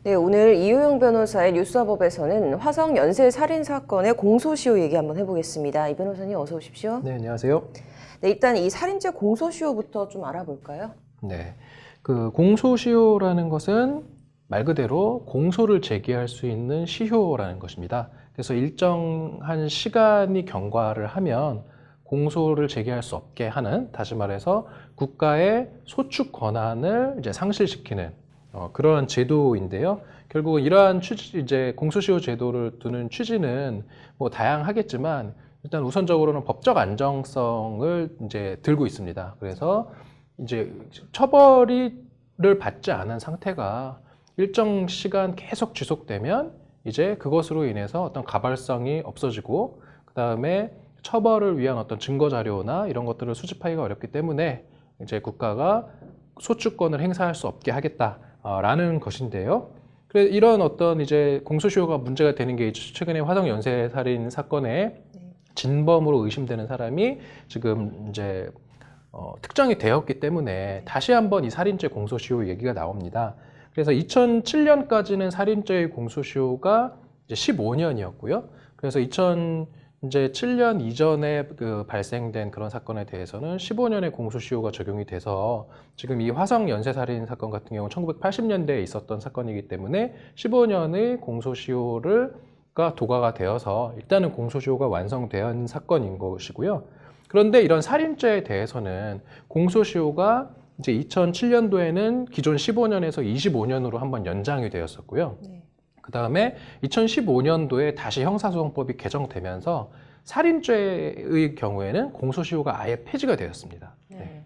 네, 오늘 이효영 변호사의 뉴스와법에서는 화성 연쇄 살인 사건의 공소시효 얘기 한번 해보겠습니다. 이 변호사님 어서 오십시오. 네, 안녕하세요. 네, 일단 이 살인죄 공소시효부터 좀 알아볼까요? 네, 그 공소시효라는 것은 말 그대로 공소를 제기할 수 있는 시효라는 것입니다. 그래서 일정한 시간이 경과를 하면 공소를 제기할 수 없게 하는, 다시 말해서 국가의 소축 권한을 이제 상실시키는 그러한 제도인데요. 결국은 이러한 이제 공소시효 제도를 두는 취지는 뭐 다양하겠지만 일단 우선적으로는 법적 안정성을 이제 들고 있습니다. 그래서 이제 처벌을 받지 않은 상태가 일정 시간 계속 지속되면 이제 그것으로 인해서 어떤 가발성이 없어지고 그 다음에 처벌을 위한 어떤 증거 자료나 이런 것들을 수집하기가 어렵기 때문에 이제 국가가 소추권을 행사할 수 없게 하겠다라는 것인데요. 그래서 이런 어떤 이제 공소시효가 문제가 되는 게 최근에 화성 연쇄 살인 사건의 진범으로 의심되는 사람이 지금 이제 특정이 되었기 때문에 다시 한번 이 살인죄 공소시효 얘기가 나옵니다. 그래서 2007년까지는 살인죄의 공소시효가 이제 15년이었고요. 그래서 2007년 이전에 발생된 그런 사건에 대해서는 15년의 공소시효가 적용이 돼서 지금 이 화성 연쇄살인 사건 같은 경우는 1980년대에 있었던 사건이기 때문에 15년의 공소시효가 도과가 되어서 일단은 공소시효가 완성된 사건인 것이고요. 그런데 이런 살인죄에 대해서는 공소시효가 이제 2007년도에는 기존 15년에서 25년으로 한번 연장이 되었었고요. 그 다음에 2015년도에 다시 형사소송법이 개정되면서 살인죄의 경우에는 공소시효가 아예 폐지가 되었습니다. 네.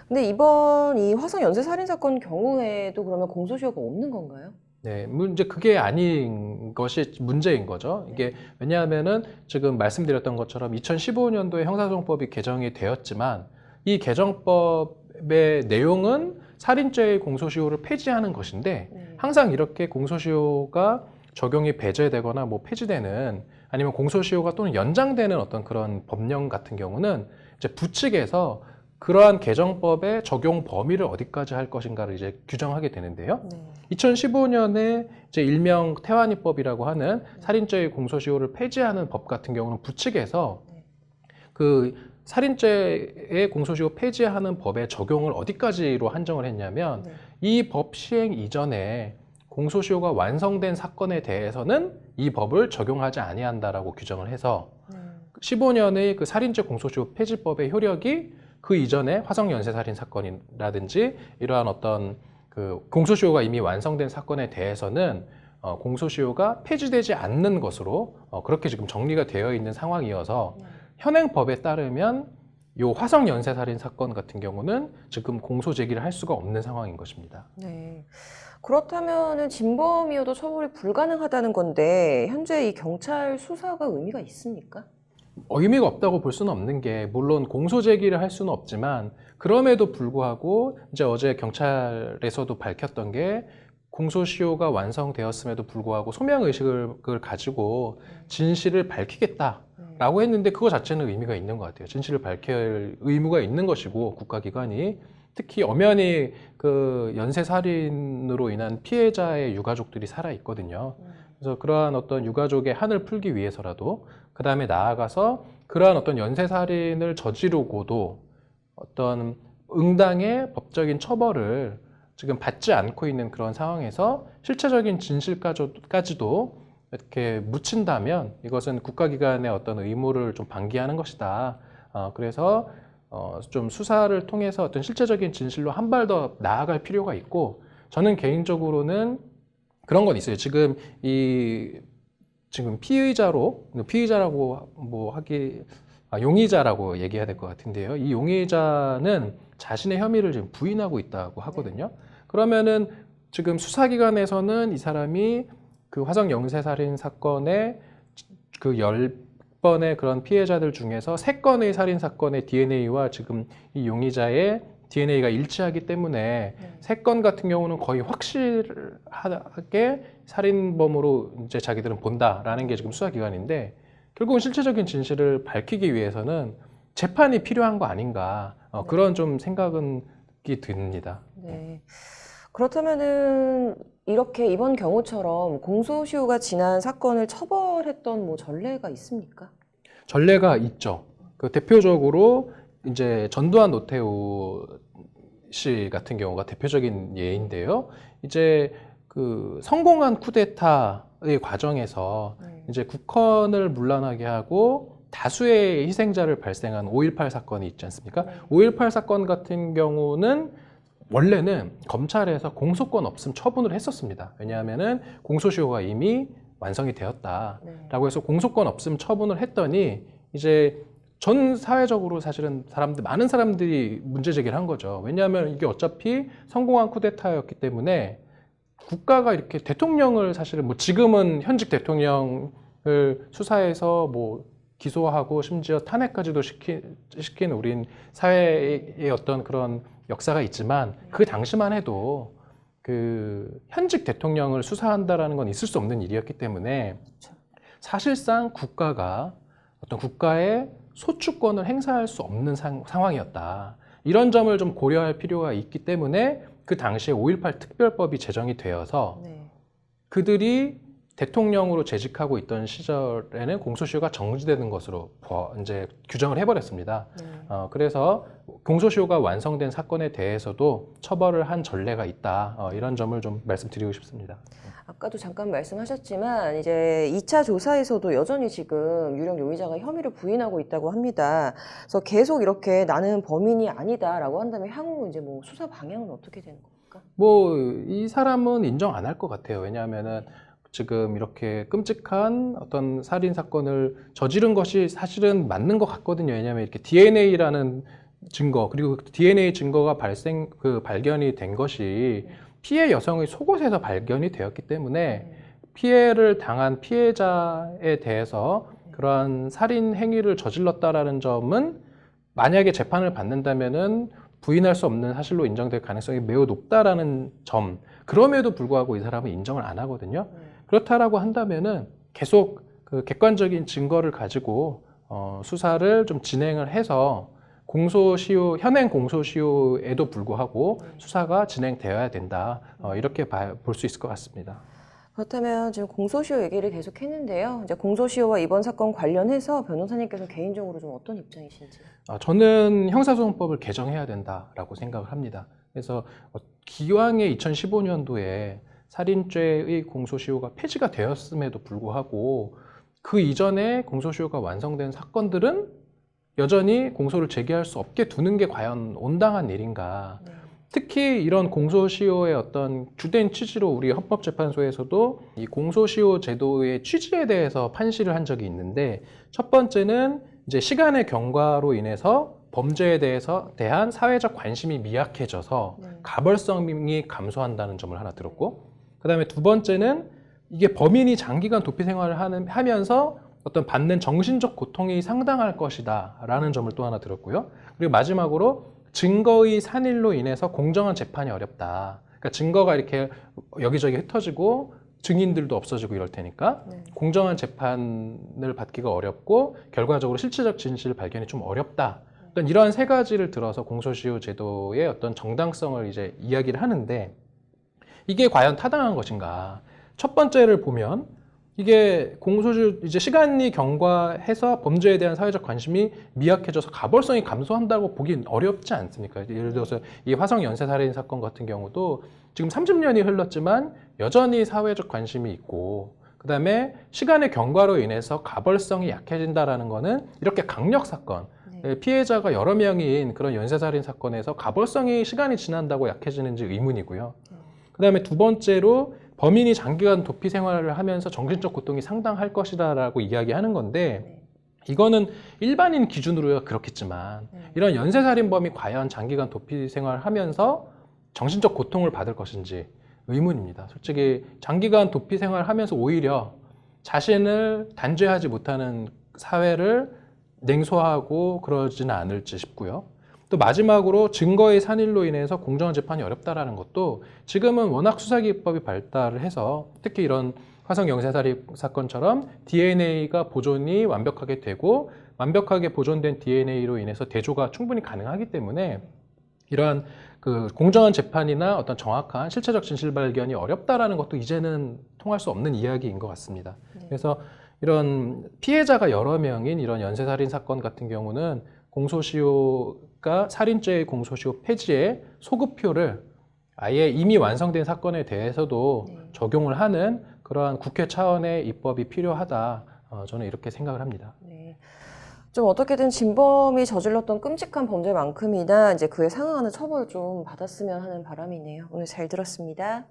근데 이번 이 화성 연쇄 살인 사건 경우에도 그러면 공소시효가 없는 건가요? 네, 이제 그게 아닌 것이 문제인 거죠. 이게 왜냐하면은 지금 말씀드렸던 것처럼 2015년도에 형사소송법이 개정이 되었지만 이 개정법의 내용은 살인죄의 공소시효를 폐지하는 것인데 항상 이렇게 공소시효가 적용이 배제되거나 뭐 폐지되는 아니면 공소시효가 또는 연장되는 어떤 그런 법령 같은 경우는 이제 부칙에서 그러한 개정법의 적용 범위를 어디까지 할 것인가를 이제 규정하게 되는데요. 2015년에 이제 일명 태완이법이라고 하는 살인죄의 공소시효를 폐지하는 법 같은 경우는 부칙에서 그 살인죄의 공소시효 폐지하는 법의 적용을 어디까지로 한정을 했냐면 이 법 시행 이전에 공소시효가 완성된 사건에 대해서는 이 법을 적용하지 아니한다라고 규정을 해서 15년의 그 살인죄 공소시효 폐지법의 효력이 그 이전에 화성 연쇄살인 사건이라든지 이러한 어떤 그 공소시효가 이미 완성된 사건에 대해서는 공소시효가 폐지되지 않는 것으로 그렇게 지금 정리가 되어 있는 상황이어서 현행법에 따르면 이 화성 연쇄살인 사건 같은 경우는 지금 공소 제기를 할 수가 없는 상황인 것입니다. 네. 그렇다면은 진범이어도 처벌이 불가능하다는 건데 현재 이 경찰 수사가 의미가 있습니까? 의미가 없다고 볼 수는 없는 게 물론 공소 제기를 할 수는 없지만 그럼에도 불구하고 이제 어제 경찰에서도 밝혔던 게 공소시효가 완성되었음에도 불구하고 소명의식을 가지고 진실을 밝히겠다라고 했는데 그거 자체는 의미가 있는 것 같아요. 진실을 밝힐 의무가 있는 것이고 국가기관이 특히 엄연히 그 연쇄살인으로 인한 피해자의 유가족들이 살아 있거든요. 그래서 그러한 어떤 유가족의 한을 풀기 위해서라도 그 다음에 나아가서 그러한 어떤 연쇄살인을 저지르고도 어떤 응당의 법적인 처벌을 지금 받지 않고 있는 그런 상황에서 실체적인 진실까지도 이렇게 묻힌다면 이것은 국가기관의 어떤 의무를 좀 방기하는 것이다. 그래서 좀 수사를 통해서 어떤 실체적인 진실로 한 발 더 나아갈 필요가 있고 저는 개인적으로는 그런 건 있어요. 지금 피의자라고 뭐 용의자라고 얘기해야 될 것 같은데요. 이 용의자는 자신의 혐의를 지금 부인하고 있다고 하거든요. 그러면은 지금 수사기관에서는 이 사람이 그 화성 연쇄살인 사건의 그 10번의 그런 피해자들 중에서 3건의 살인 사건의 DNA와 지금 이 용의자의 DNA가 일치하기 때문에 3건 같은 경우는 거의 확실하게 살인범으로 이제 자기들은 본다라는 게 지금 수사기관인데 결국은 실체적인 진실을 밝히기 위해서는 재판이 필요한 거 아닌가 그런 좀 생각은 듭니다. 네. 그렇다면은 이렇게 이번 경우처럼 공소시효가 지난 사건을 처벌했던 뭐 전례가 있습니까? 전례가 있죠. 그 대표적으로 이제 전두환 노태우 씨 같은 경우가 대표적인 예인데요. 이제 그 성공한 쿠데타의 과정에서 이제 국헌을 문란하게 하고 다수의 희생자를 발생한 5.18 사건이 있지 않습니까? 5.18 사건 같은 경우는 원래는 검찰에서 공소권 없음 처분을 했었습니다. 왜냐하면은 공소시효가 이미 완성이 되었다라고 해서 공소권 없음 처분을 했더니 이제 전 사회적으로 사실은 많은 사람들이 문제 제기를 한 거죠. 왜냐하면 이게 어차피 성공한 쿠데타였기 때문에 국가가 이렇게 대통령을 사실은 뭐 지금은 현직 대통령을 수사해서 뭐 기소하고 심지어 탄핵까지도 시킨 우린 사회의 어떤 그런 역사가 있지만 그 당시만 해도 그 현직 대통령을 수사한다라는 건 있을 수 없는 일이었기 때문에 사실상 국가가 어떤 국가의 소추권을 행사할 수 없는 상황이었다. 이런 점을 좀 고려할 필요가 있기 때문에 그 당시에 5.18 특별법이 제정이 되어서 그들이 대통령으로 재직하고 있던 시절에는 공소시효가 정지되는 것으로 이제 규정을 해버렸습니다. 그래서 공소시효가 완성된 사건에 대해서도 처벌을 한 전례가 있다. 이런 점을 좀 말씀드리고 싶습니다. 아까도 잠깐 말씀하셨지만 이제 2차 조사에서도 여전히 지금 유력 용의자가 혐의를 부인하고 있다고 합니다. 그래서 계속 이렇게 나는 범인이 아니다라고 한다면 향후 이제 뭐 수사 방향은 어떻게 되는 겁니까? 뭐 이 사람은 인정 안 할 것 같아요. 왜냐하면은 지금 이렇게 끔찍한 어떤 살인 사건을 저지른 것이 사실은 맞는 것 같거든요. 왜냐하면 이렇게 DNA라는 증거 그리고 DNA 증거가 발견이 된 것이 피해 여성의 속옷에서 발견이 되었기 때문에 피해를 당한 피해자에 대해서 그러한 살인 행위를 저질렀다라는 점은 만약에 재판을 받는다면은 부인할 수 없는 사실로 인정될 가능성이 매우 높다라는 점. 그럼에도 불구하고 이 사람은 인정을 안 하거든요. 그렇다라고 한다면은 계속 그 객관적인 증거를 가지고 수사를 좀 진행을 해서 현행 공소시효에도 불구하고 수사가 진행되어야 된다. 이렇게 볼 수 있을 것 같습니다. 그렇다면 지금 공소시효 얘기를 계속 했는데요. 이제 공소시효와 이번 사건 관련해서 변호사님께서 개인적으로 좀 어떤 입장이신지? 저는 형사소송법을 개정해야 된다라고 생각을 합니다. 그래서 기왕에 2015년도에 살인죄의 공소시효가 폐지가 되었음에도 불구하고 그 이전에 공소시효가 완성된 사건들은 여전히 공소를 제기할 수 없게 두는 게 과연 온당한 일인가. 특히 이런 공소시효의 어떤 주된 취지로 우리 헌법재판소에서도 이 공소시효 제도의 취지에 대해서 판시를 한 적이 있는데 첫 번째는 이제 시간의 경과로 인해서 범죄에 대한 사회적 관심이 미약해져서 가벌성이 감소한다는 점을 하나 들었고 그다음에 두 번째는 이게 범인이 장기간 도피 생활을 하면서 어떤 받는 정신적 고통이 상당할 것이다 라는 점을 또 하나 들었고요. 그리고 마지막으로 증거의 산일로 인해서 공정한 재판이 어렵다. 그러니까 증거가 이렇게 여기저기 흩어지고 증인들도 없어지고 이럴 테니까 공정한 재판을 받기가 어렵고 결과적으로 실체적 진실 발견이 좀 어렵다. 어떤 이러한 세 가지를 들어서 공소시효 제도의 어떤 정당성을 이제 이야기를 하는데 이게 과연 타당한 것인가? 첫 번째를 보면 이게 공소시효 이제 시간이 경과해서 범죄에 대한 사회적 관심이 미약해져서 가벌성이 감소한다고 보기 어렵지 않습니까? 예를 들어서 이 화성 연쇄살인 사건 같은 경우도 지금 30년이 흘렀지만 여전히 사회적 관심이 있고 그다음에 시간의 경과로 인해서 가벌성이 약해진다라는 거는 이렇게 강력 사건 피해자가 여러 명인 그런 연쇄살인 사건에서 가벌성이 시간이 지난다고 약해지는지 의문이고요. 그다음에 두 번째로 범인이 장기간 도피 생활을 하면서 정신적 고통이 상당할 것이다라고 이야기하는 건데 이거는 일반인 기준으로야 그렇겠지만 이런 연쇄살인범이 과연 장기간 도피 생활을 하면서 정신적 고통을 받을 것인지 의문입니다. 솔직히 장기간 도피 생활을 하면서 오히려 자신을 단죄하지 못하는 사회를 냉소하고 그러지는 않을지 싶고요. 또 마지막으로 증거의 산일로 인해서 공정한 재판이 어렵다라는 것도 지금은 워낙 수사기법이 발달을 해서 특히 이런 화성 연쇄살인 사건처럼 DNA가 보존이 완벽하게 되고 완벽하게 보존된 DNA로 인해서 대조가 충분히 가능하기 때문에 이러한 그 공정한 재판이나 어떤 정확한 실체적 진실 발견이 어렵다라는 것도 이제는 통할 수 없는 이야기인 것 같습니다. 네. 그래서 이런 피해자가 여러 명인 이런 연쇄살인 사건 같은 경우는 공소시효가 살인죄의 공소시효 폐지에 소급표를 아예 이미 완성된 사건에 대해서도 네. 적용을 하는 그러한 국회 차원의 입법이 필요하다. 저는 이렇게 생각을 합니다. 네. 좀 어떻게든 진범이 저질렀던 끔찍한 범죄만큼이나 이제 그에 상응하는 처벌을 좀 받았으면 하는 바람이네요. 오늘 잘 들었습니다.